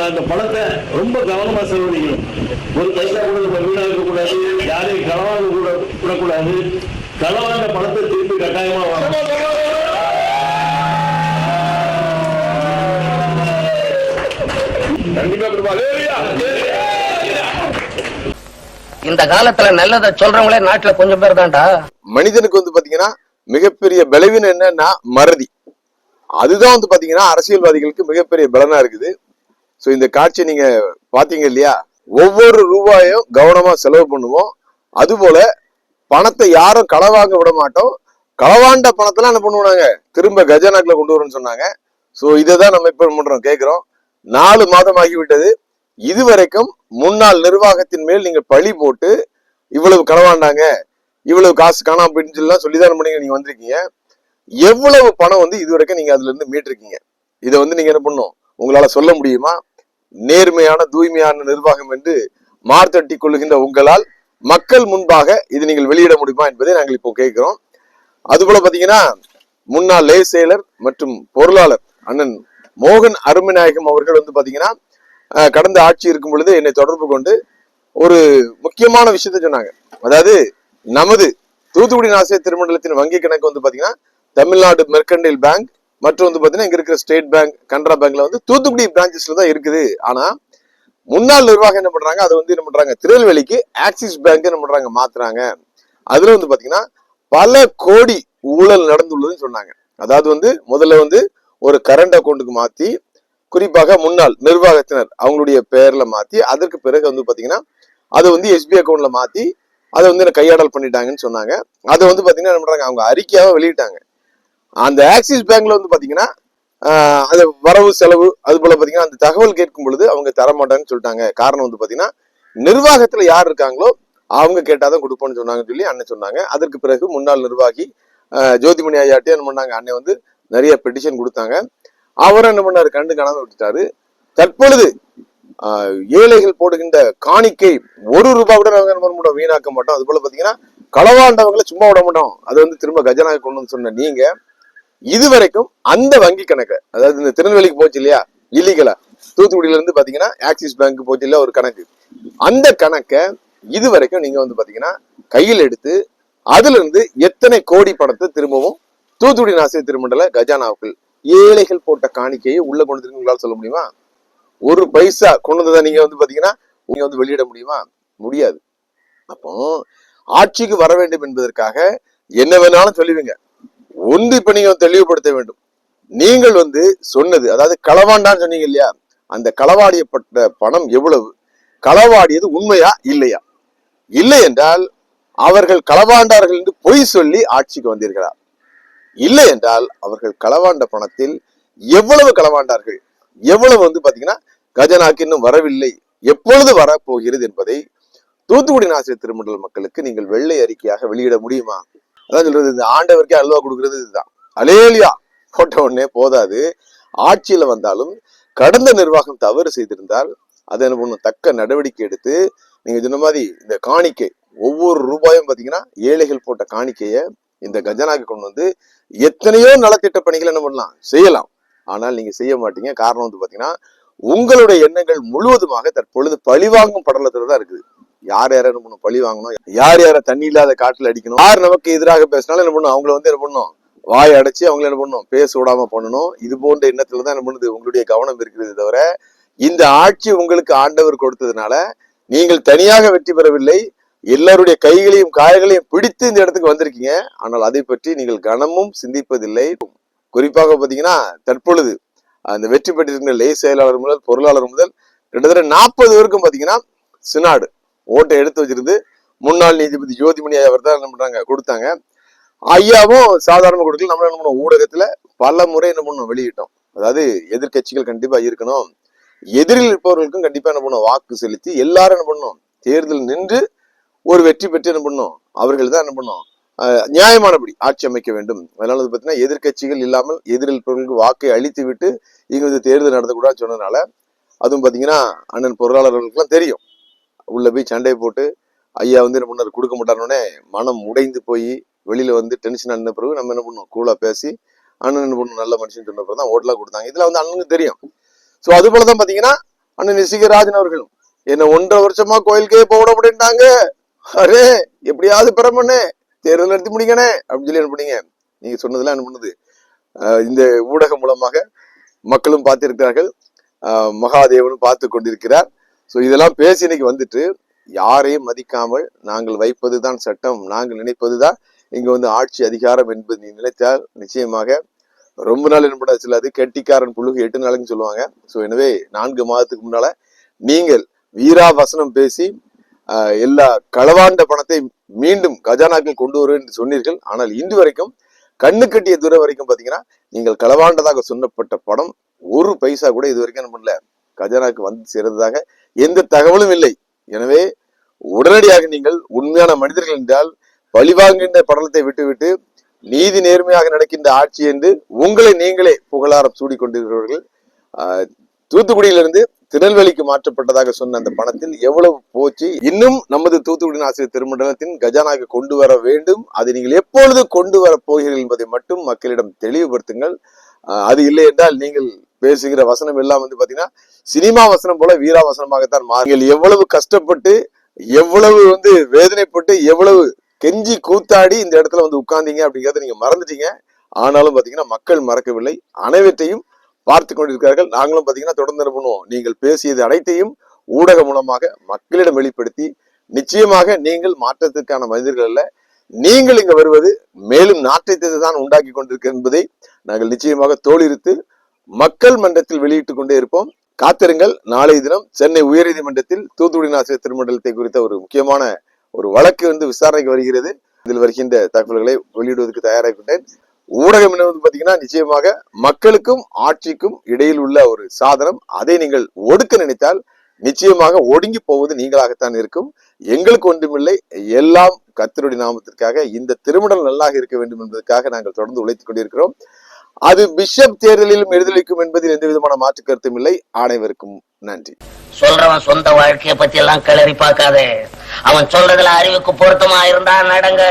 அந்த பணத்தை ரொம்ப கவனமா செலவழிக்கணும். ஒரு பைசா கூட நம்ம வீணாக்க கூடாது, யாரையும் களவாங்க கூட விடக்கூடாது. களவாண்ட பணத்தை திருப்பி கட்டாயமா வாங்கணும். கண்டிப்பா இந்த காலத்துல நல்லதை சொல்றவங்களே நாட்டுல கொஞ்சம் பேர் தான்டா. மனிதனுக்கு பாத்தீங்கன்னா மிகப்பெரிய பலவீனம் என்னன்னா மறதி. அதுதான் பாத்தீங்கன்னா அரசியல்வாதிகளுக்கு மிகப்பெரிய பலனா இருக்குது. சோ இந்த காட்சியை நீங்க பாத்தீங்க இல்லையா? ஒவ்வொரு ரூபாயும் கவனமா செலவு பண்ணுவோம். அதுபோல பணத்தை யாரும் களவாங்க விட மாட்டோம். களவாண்ட பணத்தெல்லாம் என்ன பண்ணுவாங்க, திரும்ப கஜானாக்குல கொண்டு வரணும்னு சொன்னாங்க. சோ இதைதான் நம்ம இப்ப பண்றோம், கேட்கிறோம். 4 மாதம் ஆகிவிட்டது. இதுவரைக்கும் முன்னாள் நிர்வாகத்தின் மேல் நீங்க பழி போட்டு இவ்வளவு களவாண்டாங்க, இவ்வளவு காசு காணாம போயிட்டு சொல்லிதான் பண்ணீங்க. நீங்க வந்திருக்கீங்க, எவ்வளவு பணம் இதுவரைக்கும் நீங்க அதுல இருந்து மீட்டிருக்கீங்க? இதை நீங்க என்ன பண்ணும், உங்களால சொல்ல முடியுமா? நேர்மையான தூய்மையான நிர்வாகம் என்று மார்த்தட்டி கொள்ளுகின்ற உங்களால் மக்கள் முன்பாக இது நீங்கள் வெளியிட முடியுமா என்பதை நாங்கள் இப்போ கேட்கிறோம். அதுபோல பாத்தீங்கன்னா முன்னாள் லே செயலர் மற்றும் பொருளாளர் அண்ணன் மோகன் அருமைநாயகம் அவர்கள் பாத்தீங்கன்னா கடந்த ஆட்சி இருக்கும் பொழுது என்னை தொடர்பு கொண்டு ஒரு முக்கியமான விஷயத்த சொன்னாங்க. அதாவது நமது தூத்துக்குடி நாசிய திருமண்டலத்தின் வங்கி கணக்கு பாத்தீங்கன்னா தமிழ்நாடு மெர்கண்டைல் பேங்க் மற்றும் பாத்தீங்கன்னா இங்க இருக்கிற ஸ்டேட் பேங்க், கனரா பேங்க்ல தூத்துக்குடி பிரான்ச்சஸ்ல தான் இருக்குது. ஆனா முன்னாள் நிர்வாகம் என்ன பண்றாங்க, அதை என்ன பண்றாங்க, திருநெல்வேலிக்கு ஆக்சிஸ் பேங்க் என்ன பண்றாங்க, மாத்துறாங்க. அதுல பாத்தீங்கன்னா பல கோடி ஊழல் நடந்துள்ளதுன்னு சொன்னாங்க. அதாவது முதல்ல ஒரு கரண்ட் அக்கௌண்ட்டுக்கு மாத்தி, குறிப்பாக முன்னாள் நிர்வாகத்தினர் அவங்களுடைய பெயர்ல மாத்தி, அதற்கு பிறகு பாத்தீங்கன்னா அதை எஸ்பி அக்கௌண்ட்ல மாத்தி அதை கையாடல் பண்ணிட்டாங்கன்னு சொன்னாங்க. அதை பாத்தீங்கன்னா என்ன பண்றாங்க, அவங்க அறிக்கையாவை வெளியிட்டாங்க. அந்த ஆக்சிஸ் பேங்க்ல பாத்தீங்கன்னா அது வரவு செலவு அது போல பாத்தீங்கன்னா அந்த தகவல் கேட்கும் பொழுது அவங்க தரமாட்டாங்கன்னு சொல்லிட்டாங்க. காரணம் பாத்தீங்கன்னா நிர்வாகத்துல யார் இருக்காங்களோ அவங்க கேட்டாதான் கொடுப்போம்னு சொன்னாங்கன்னு சொல்லி அண்ணன் சொன்னாங்க. அதற்கு பிறகு முன்னாள் நிர்வாகி ஜோதிமணி ஐயாட்டே என்ன பண்ணாங்க, அண்ணன் நிறைய பெட்டிஷன் கொடுத்தாங்க. அவரும் என்ன பண்ணாரு, கண்டு காணாம விட்டுட்டாரு. தற்பொழுது ஏழைகள் போடுகின்ற காணிக்கை 1 ரூபாய் கூட நாங்க வீணாக்க மாட்டோம். அது போல பாத்தீங்கன்னா களவாண்டவங்களை சும்மா விட மாட்டோம். அது திரும்ப கஜனாக கொண்டு சொன்ன நீங்க இதுவரைக்கும் அந்த வங்கி கணக்கு, அதாவது இந்த திருநெல்வேலிக்கு போச்சு இல்லையா இல்லீகலா, தூத்துக்குடியில இருந்து பாத்தீங்கன்னா ஆக்சிஸ் பேங்க் போச்சு இல்லையா ஒரு கணக்கு, அந்த கணக்கை இதுவரைக்கும் நீங்க பாத்தீங்கன்னா கையில் எடுத்து அதுல இருந்து எத்தனை கோடி பணத்தை திரும்பவும் தூத்துக்குடி நாசிய திருமண்டல கஜானாவுக்குள் ஏழைகள் போட்ட காணிக்கையை உள்ள கொண்டு உங்களால் சொல்ல முடியுமா? 1 பைசா கொண்டு வந்ததை நீங்க பாத்தீங்கன்னா நீங்க வெளியிட முடியுமா? முடியாது. அப்போ ஆட்சிக்கு வர வேண்டும் என்பதற்காக என்ன வேணாலும் சொல்லுவீங்க. இப்ப நீங்க தெளிவுபடுத்த வேண்டும். நீங்கள் சொன்னது, அதாவது களவாண்டான்னு சொன்னீங்க இல்லையா, அந்த களவாடியப்பட்ட பணம் எவ்வளவு, களவாடியது உண்மையா இல்லையா? இல்லை என்றால் அவர்கள் களவாண்டார்கள் என்று பொய் சொல்லி ஆட்சிக்கு வந்தீர்களா? இல்லை என்றால் அவர்கள் களவாண்ட பணத்தில் எவ்வளவு களவாண்டார்கள், எவ்வளவு பாத்தீங்கன்னா கஜனாக்கு இன்னும் வரவில்லை, எப்பொழுது வரப்போகிறது என்பதை தூத்துக்குடி நாசிய திருமண்டல மக்களுக்கு நீங்கள் வெள்ளை அறிக்கையாக வெளியிட முடியுமா? அதான் சொல்றது, இந்த ஆண்டவருக்கே அல்வா கொடுக்கறது இதுதான். அலேலியா போட்ட உடனே போதாது, ஆட்சியில வந்தாலும் கடந்த நிர்வாகம் தவறு செய்திருந்தால் அதை என்ன பண்ணும், தக்க நடவடிக்கை எடுத்து நீங்க சொன்ன மாதிரி இந்த காணிக்கை ஒவ்வொரு ரூபாயும் பாத்தீங்கன்னா ஏழைகள் போட்ட காணிக்கைய இந்த கஜனாக்கு கொண்டு எத்தனையோ நலத்திட்ட பணிகள் என்ன பண்ணலாம், செய்யலாம். ஆனால் நீங்க செய்ய மாட்டீங்க. காரணம் பாத்தீங்கன்னா உங்களுடைய எண்ணங்கள் முழுவதுமாக தற்பொழுது பழிவாங்கும் படலத்துலதான் இருக்குது. யார் யார என்ன பண்ணும், பழி வாங்கணும், யார் யார தண்ணி இல்லாத காட்டுல அடிக்கணும், யார் நமக்கு எதிராக பேசினாலும் என்ன பண்ணும், அவங்கள என்ன பண்ணும், வாய் அடைச்சு அவங்கள என்ன பண்ணும், பேச விடாம பண்ணணும். இது போன்ற எண்ணத்துலதான் என்ன பண்ணுது உங்களுடைய கவனம் இருக்கிறது தவிர இந்த ஆட்சி உங்களுக்கு ஆண்டவர் கொடுத்ததுனால நீங்கள் தனியாக வெற்றி பெறவில்லை. எல்லாருடைய கைகளையும் காய்களையும் பிடித்து இந்த இடத்துக்கு வந்திருக்கீங்க. ஆனால் அதை பற்றி நீங்கள் கனமும் சிந்திப்பதில்லை. குறிப்பாக பாத்தீங்கன்னா தற்பொழுது அந்த வெற்றி பெற்றிருக்கிற லே செயலாளர் முதல் பொருளாளர் முதல் கிட்டத்தட்ட 40 பேருக்கும் பாத்தீங்கன்னா சினாடு ஓட்டை எடுத்து வச்சிருந்து முன்னாள் நீதிபதி ஜோதிமணி ஐயா அவர் தான் என்ன பண்றாங்க கொடுத்தாங்க. ஐயாவும் சாதாரண கொடுக்கல. நம்ம என்ன பண்ணுவோம், ஊடகத்துல பல முறை என்ன பண்ணுவோம் வெளியிட்டோம். அதாவது எதிர்கட்சிகள் கண்டிப்பா இருக்கணும், எதிரில் இருப்பவர்களுக்கும் கண்டிப்பா என்ன பண்ணுவோம் வாக்கு செலுத்தி எல்லாரும் என்ன பண்ணும் தேர்தல் நின்று ஒரு வெற்றி பெற்று என்ன பண்ணும் அவர்கள் தான் என்ன பண்ணும் நியாயமானபடி ஆட்சி அமைக்க வேண்டும். அதனால பாத்தீங்கன்னா எதிர்கட்சிகள் இல்லாமல் எதிரில் இருப்பவர்களுக்கு வாக்கை அழித்து விட்டு இங்க தேர்தல் நடத்தக்கூடாதுன்னு சொன்னதுனால அதுவும் பாத்தீங்கன்னா அண்ணன் பொருளாளர்களுக்கெல்லாம் தெரியும். உள்ள போய் சண்டையை போட்டு ஐயா என்ன பண்ணாரு கொடுக்க மாட்டாருன்னே மனம் உடைந்து போய் வெளியில டென்ஷன் ஆன பிறகு நம்ம என்ன பண்ணுவோம் கூலா பேசி அண்ணன் என்ன பண்ணும் நல்ல மனுஷன் சொன்ன பிறகு தான் ஓட்டெல்லாம் கொடுத்தாங்க. இதுல அண்ணனுக்கு தெரியும். ஸோ அது போலதான் பாத்தீங்கன்னா அண்ணன் நிசிகராஜன் அவர்களும் என்ன 1.5 வருஷமா கோயிலுக்கே போட முடியுட்டாங்க, அரே எப்படியாவது பெறமண்ணே தேர்தல் நடத்தி முடிங்கண்ணே அப்படின்னு சொல்லி என்ன பண்ணீங்க. நீங்க சொன்னதெல்லாம் என்ன பண்ணுது, இந்த ஊடகம் மூலமாக மக்களும் பார்த்திருக்கிறார்கள், மகாதேவனும் பார்த்து கொண்டிருக்கிறார். ஸோ இதெல்லாம் பேசி இன்னைக்கு வந்துட்டு யாரையும் மதிக்காமல் நாங்கள் வைப்பதுதான் சட்டம், நாங்கள் நினைப்பதுதான் இங்க வந்து ஆட்சி அதிகாரம் என்பது நீ நினைத்தால் நிச்சயமாக ரொம்ப நாள் என்ன சொல்லாது, கெட்டிக்காரன் புழுகு 8 நாளுன்னு சொல்லுவாங்க. ஸோ எனவே 4 மாதத்துக்கு முன்னால நீங்கள் வீராவசனம் பேசி எல்லா களவாண்ட பணத்தை மீண்டும் கஜானாக்கள் கொண்டு வருவேன் என்று சொன்னீர்கள். ஆனால் இன்று வரைக்கும் கண்ணு கட்டிய தூரம் வரைக்கும் பாத்தீங்கன்னா நீங்கள் களவாண்டதாக சொன்னப்பட்ட பணம் 1 பைசா கூட இது வரைக்கும் என்ன பண்ணல, கஜானாக்கு வந்து சேர்ந்ததாக எந்த தகவலும் இல்லை. எனவே உடனடியாக நீங்கள் உண்மையான மனிதர்கள் என்றால் பழிவாங்கின்ற படலத்தை விட்டுவிட்டு நீதி நேர்மையாக நடக்கின்ற ஆட்சி என்று உங்களை நீங்களே புகழாரம் சூடிக்கொண்டிருக்கிறவர்கள், தூத்துக்குடியிலிருந்து திருநெல்வேலிக்கு மாற்றப்பட்டதாக சொன்ன அந்த பணத்தில் எவ்வளவு போச்சு, இன்னும் நமது தூத்துக்குடி ஆசிரியர் திருமண்டலத்தின் கஜானாக்கு கொண்டு வர வேண்டும், அதை நீங்கள் எப்பொழுது கொண்டு வர போகிறீர்கள் என்பதை மட்டும் மக்களிடம் தெளிவுபடுத்துங்கள். அது இல்லை என்றால் நீங்கள் பேசுகிற வசனம் எல்லாம் வந்து பாத்தீங்கன்னா சினிமா வசனம் போல வீரா வசனமாகத்தான் மாறும். நீங்கள் எவ்வளவு கஷ்டப்பட்டு எவ்வளவு வந்து வேதனைப்பட்டு எவ்வளவு கெஞ்சி கூத்தாடி இந்த இடத்துல வந்து உட்கார்ந்தீங்க அப்படிங்கிறத நீங்க மறந்துட்டீங்க. ஆனாலும் பாத்தீங்கன்னா மக்கள் மறக்கவில்லை, அனைவற்றையும் பார்த்து கொண்டிருக்கிறார்கள். நாங்களும் பாத்தீங்கன்னா தொடர்ந்து என்ன பண்ணுவோம், நீங்கள் பேசியது அனைத்தையும் ஊடக மூலமாக மக்களிடம் வெளிப்படுத்தி நிச்சயமாக நீங்கள் மாற்றத்திற்கான மனிதர்கள் அல்ல, நீங்கள் இங்க வருவது மேலும் நாட்டத்தை தான் உண்டாக்கி கொண்டிருக்க என்பதை நாங்கள் நிச்சயமாக தோளிருத்து மக்கள் மன்றத்தில் வெளியிட்டுக் கொண்டே இருப்போம். காத்திருங்கள். நாளைய தினம் சென்னை உயர்நீதிமன்றத்தில் தூத்துக்குடி ஆசிரியர் திருமண்டலத்தை குறித்த ஒரு முக்கியமான ஒரு வழக்கு வந்து விசாரணைக்கு வருகிறது. இதில் வருகின்ற தகவல்களை வெளியிடுவதற்கு தயாராகிவிட்டேன். ஊடகம் என்பது பாத்தீங்கன்னா நிச்சயமாக மக்களுக்கும் ஆட்சிக்கும் இடையில் உள்ள ஒரு சாதனம். அதை நீங்கள் ஒடுக்க நினைத்தால் நிச்சயமாக ஒடுங்கி போவது நீங்களாகத்தான் இருக்கும். எங்களுக்கு ஒன்றுமில்லை, எல்லாம் கர்த்தருடைய நாமத்திற்காக இந்த திருமணம் நல்லாக இருக்க வேண்டும் என்பதற்காக நாங்கள் தொடர்ந்து உழைத்துக் கொண்டிருக்கிறோம். அது பிஷப் தேர்தலிலும் எதிரொலிக்கும் என்பதில் எந்த விதமான மாற்று கருத்தும் இல்லை. அனைவருக்கும் நன்றி. சொல்றவன் சொந்த வாழ்க்கைய பத்தி எல்லாம் கிளறி பார்க்காதே, அவன் சொல்றதுல அறிவுக்கு பொருத்தமா இருந்தா நடங்க.